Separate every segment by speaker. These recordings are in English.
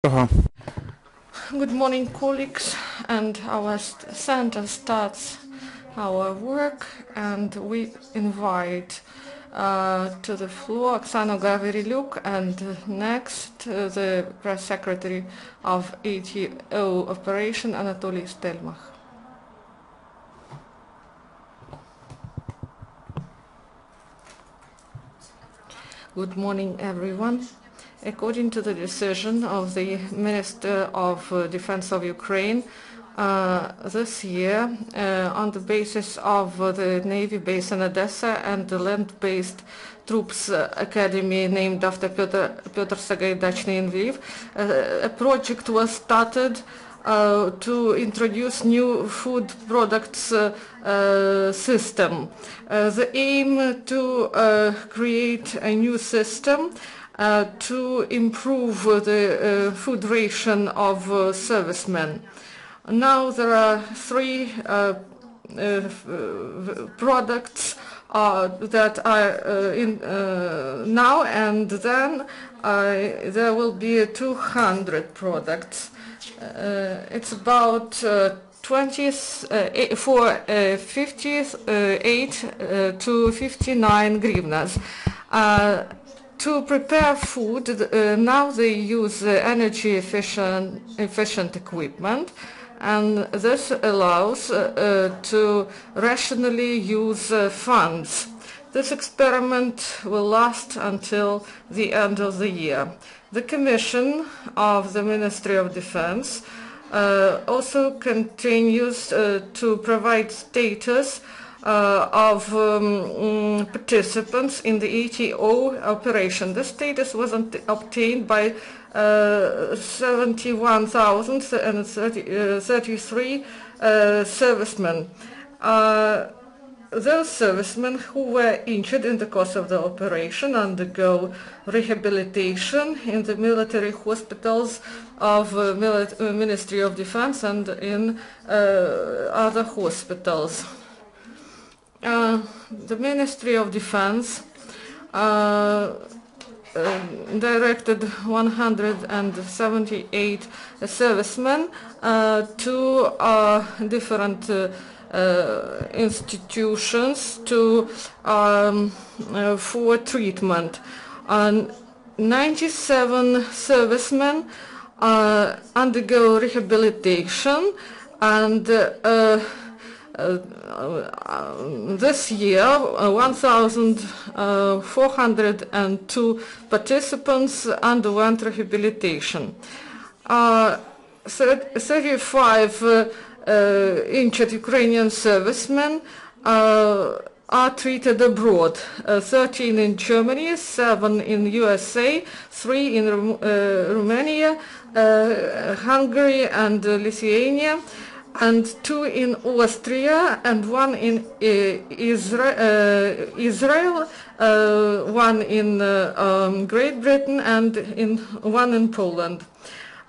Speaker 1: Good morning, colleagues, and our center starts our work, and we invite to the floor Oksana Gavrylyuk, and next the press secretary of ATO operation, Anatoly Stelmach. Good morning, everyone. According to the decision of the Minister of Defense of Ukraine, this year, on the basis of the Navy base in Odessa and the land-based troops academy named after Pyotr Sagaidachny in Lviv, a project was started to introduce new food products system. The aim to create a new system to improve the food ration of servicemen. Now there are three products that are in now, and then there will be 200 products. It's about 58 to 59 hryvnias. To prepare food, now they use energy efficient equipment, and this allows to rationally use funds. This experiment will last until the end of the year. The Commission of the Ministry of Defense also continues to provide status of participants in the ATO operation. The status was obtained by 71,033 servicemen. Those servicemen who were injured in the course of the operation undergo rehabilitation in the military hospitals of Ministry of Defense and in other hospitals. The Ministry of Defense directed 178 servicemen to different institutions for treatment. 97 servicemen undergo rehabilitation, and this year 1,402 participants underwent rehabilitation. 35 injured Ukrainian servicemen are treated abroad, 13 in Germany, 7 in USA, 3 in Romania, Hungary and Lithuania, and 2 in Austria, and 1 in Israel, 1 in Great Britain, and 1 in Poland.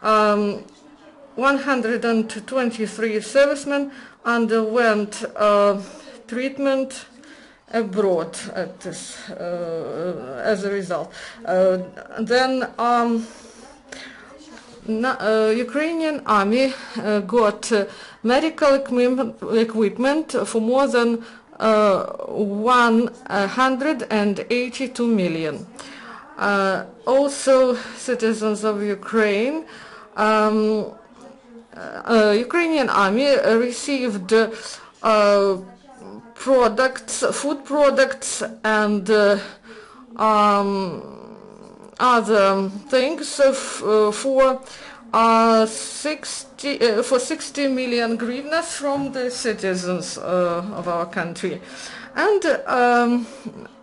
Speaker 1: 123 servicemen underwent treatment abroad as a result. Ukrainian army got medical equipment for more than 182 million. Also, citizens of Ukraine, Ukrainian army received food products and other things for 60 million hryvnias from the citizens of our country, and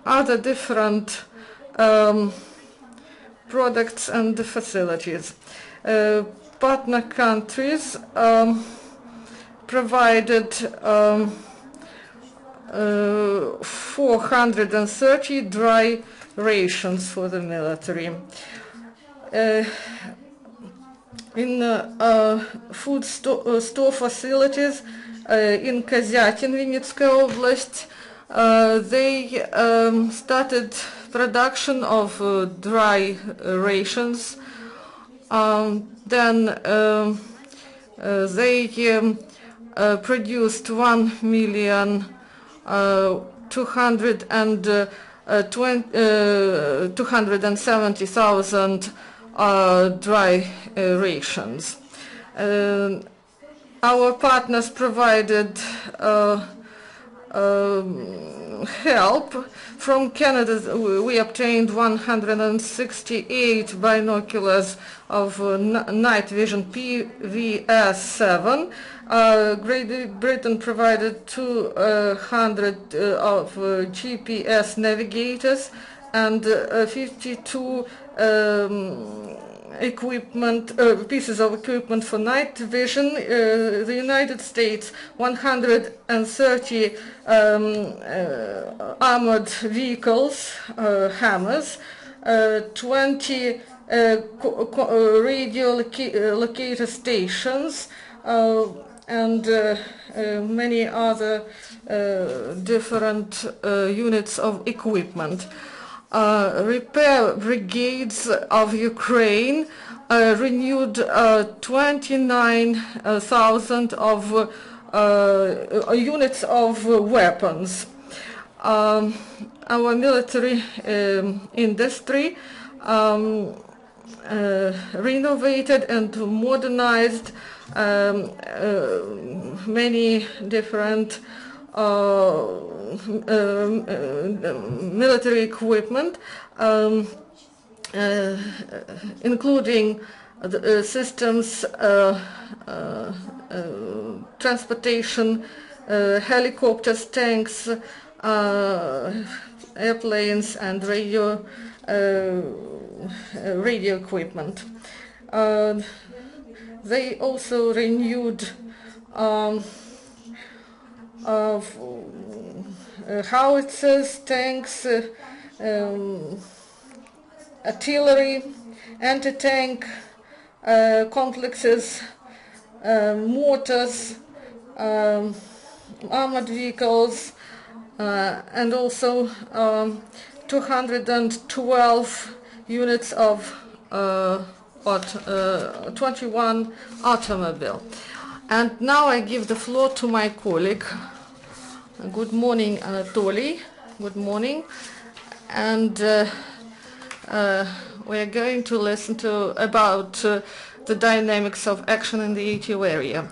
Speaker 1: other different products and facilities. Partner countries provided 430 dry rations for the military. In food store facilities in Kazyatin, Vinnytskaya Oblast, they started production of dry rations They produced 1,270,000 dry rations. Our partners provided help. From Canada, we obtained 168 binoculars of night vision PVS-7. Great Britain provided 200 of GPS navigators and 52 pieces of equipment for night vision. The United States 130 armored vehicles, hammers, 20 radio locator stations, and many other different units of equipment. Repair brigades of Ukraine renewed 29,000 of units of weapons. Our military industry renovated and modernized many different military equipment, including systems, transportation, helicopters, tanks, airplanes, and radio equipment. They also renewed howitzers, tanks, artillery, anti-tank complexes, mortars, armored vehicles, and also 212 units of 21 automobile. And now I give the floor to my colleague. Good morning, Anatoly. Good morning. And we are going to listen about the dynamics of action in the ATO area.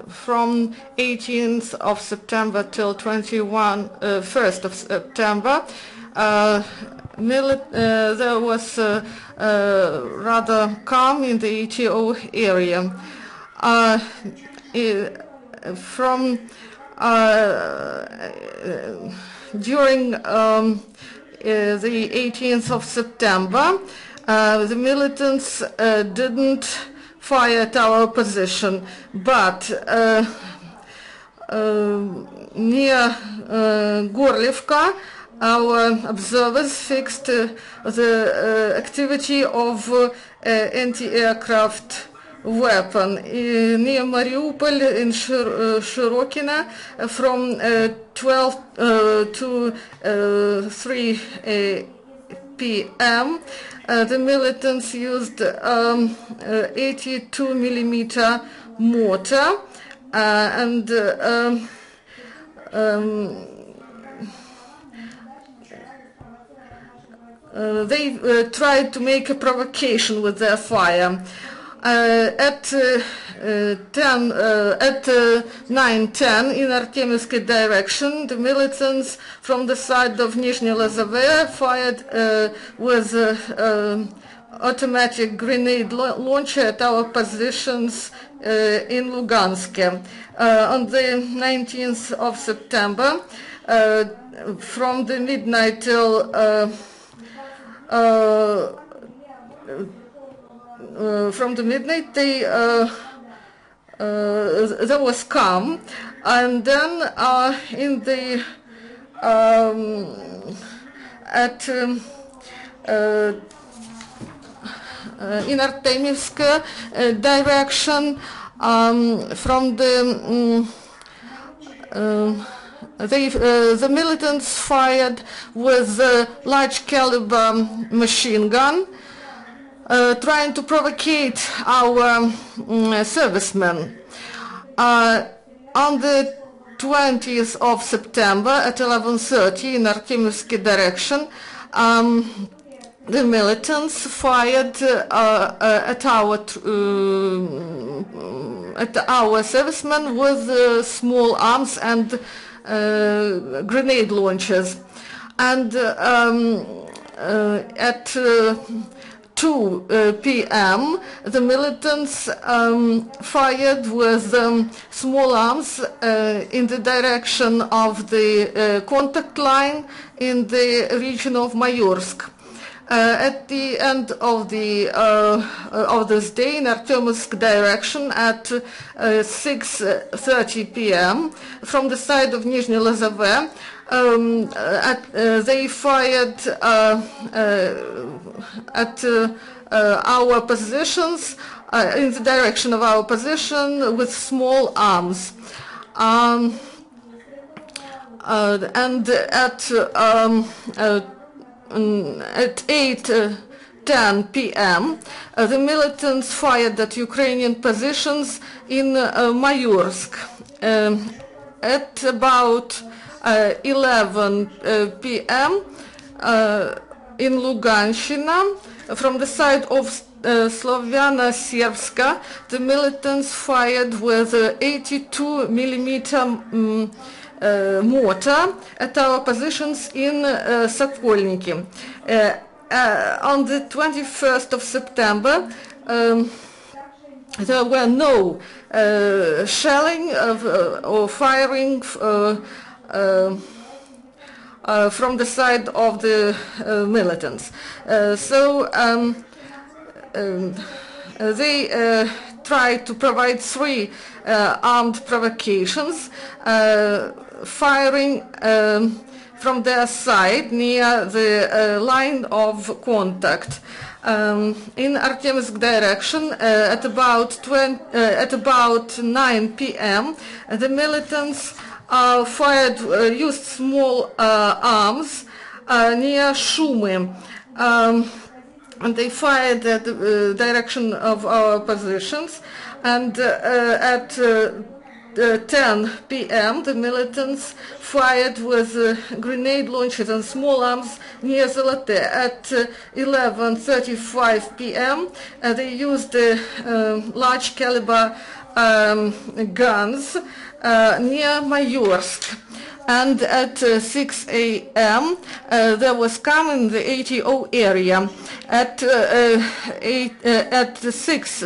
Speaker 1: From 18th of September till 1st of September, there was rather calm in the ATO area. During the 18th of September, the militants didn't fire at our position, but near Gorlivka, our observers fixed the activity of anti-aircraft weapon. Near Mariupol in Shirokina, from 12 to 3 p.m., the militants used 82 millimeter mortar and they tried to make a provocation with their fire. At 9:10 in Artemivsky direction, the militants from the side of Nizhny Lazove fired with automatic grenade launcher at our positions in Lugansk. On the 19th of September, from the midnight till from the midnight, there was calm, and then in the in Artemivsk direction, from the militants fired with a large caliber machine gun. trying to provocate our servicemen. On the 20th of September at 11:30 in Artemivsky direction, the militants fired at our servicemen with small arms and grenade launchers. And at 2 p.m. the militants fired with small arms in the direction of the contact line in the region of Mayorsk. At the end of this day in Artemivsk direction at 6:30 p.m. from the side of Nizhny Lozove, they fired at our positions in the direction of our position with small arms. And at 8:10 p.m. The militants fired at Ukrainian positions in Mayorsk. At about 11 p.m. In Luganshina, from the side of Slovyano-Serbska, the militants fired with 82 millimeter mortar at our positions in Sokolniki. On the 21st of September, there were no shelling or firing from the side of the militants. They tried to provide three armed provocations, firing from their side near the line of contact. In Artemivsk direction, at about 9 p.m., the militants used small arms near Shumy. And they fired at the direction of our positions, and at 10 p.m. the militants fired with grenade launchers and small arms near Zolote. At 11:35 p.m. They used large caliber guns near Mayorsk. And at 6 a.m. There was calm in the ATO area. At 6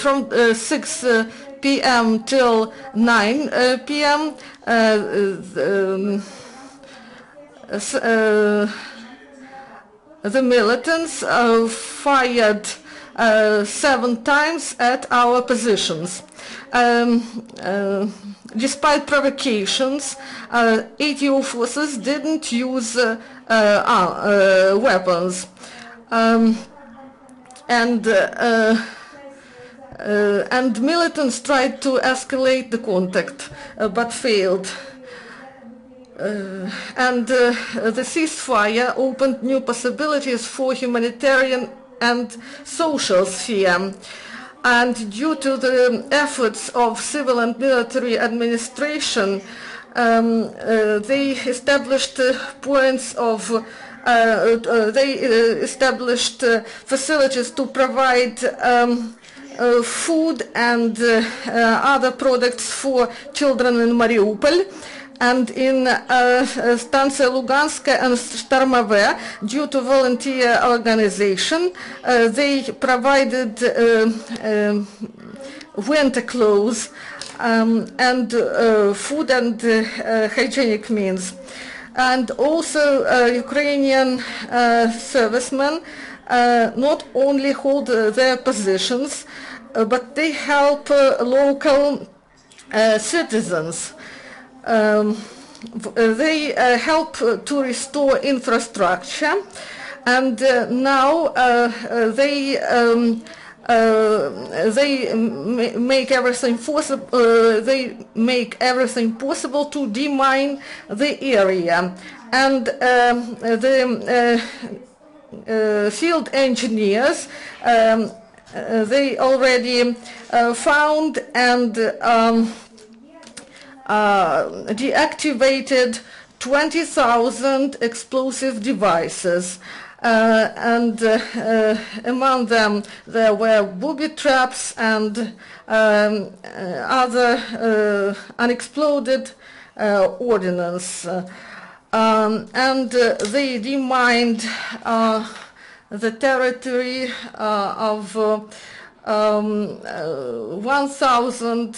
Speaker 1: from 6 p.m. till 9 p.m. The militants fired 7 times at our positions. Despite provocations, ATO forces didn't use weapons, and militants tried to escalate the contact, but failed. And the ceasefire opened new possibilities for humanitarian and social sphere. And due to the efforts of civil and military administration, they established points of facilities to provide food and other products for children in Mariupol. And in Stanция Luganska and Shtarmove, due to volunteer organization, they provided winter clothes and food and hygienic means. And also Ukrainian servicemen not only hold their positions, but they help local citizens. They help to restore infrastructure, and now they make everything possible. They make everything possible to demine the area, and the field engineers, they already found and deactivated 20,000 explosive devices. And among them there were booby traps and other unexploded ordnance. And they demined the territory of 1,000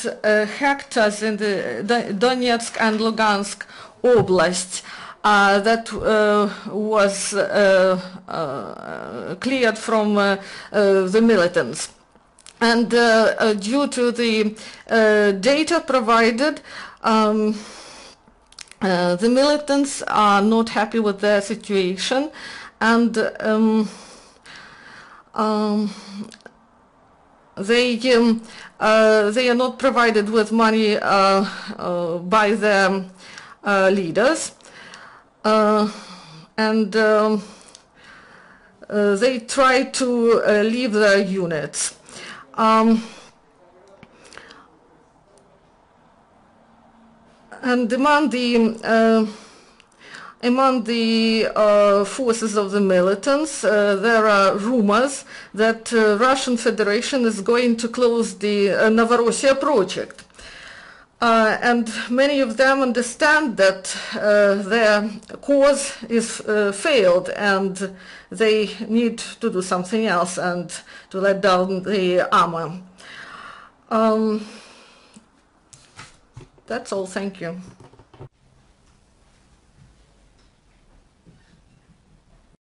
Speaker 1: hectares in the Donetsk and Lugansk Oblast that was cleared from the militants. And due to the data provided, the militants are not happy with their situation, and they are not provided with money by their leaders, and they try to leave their units. And among the forces of the militants, there are rumors that Russian Federation is going to close the Novorossiya project. And many of them understand that their cause is failed and they need to do something else and to let down the armor. That's all. Thank you.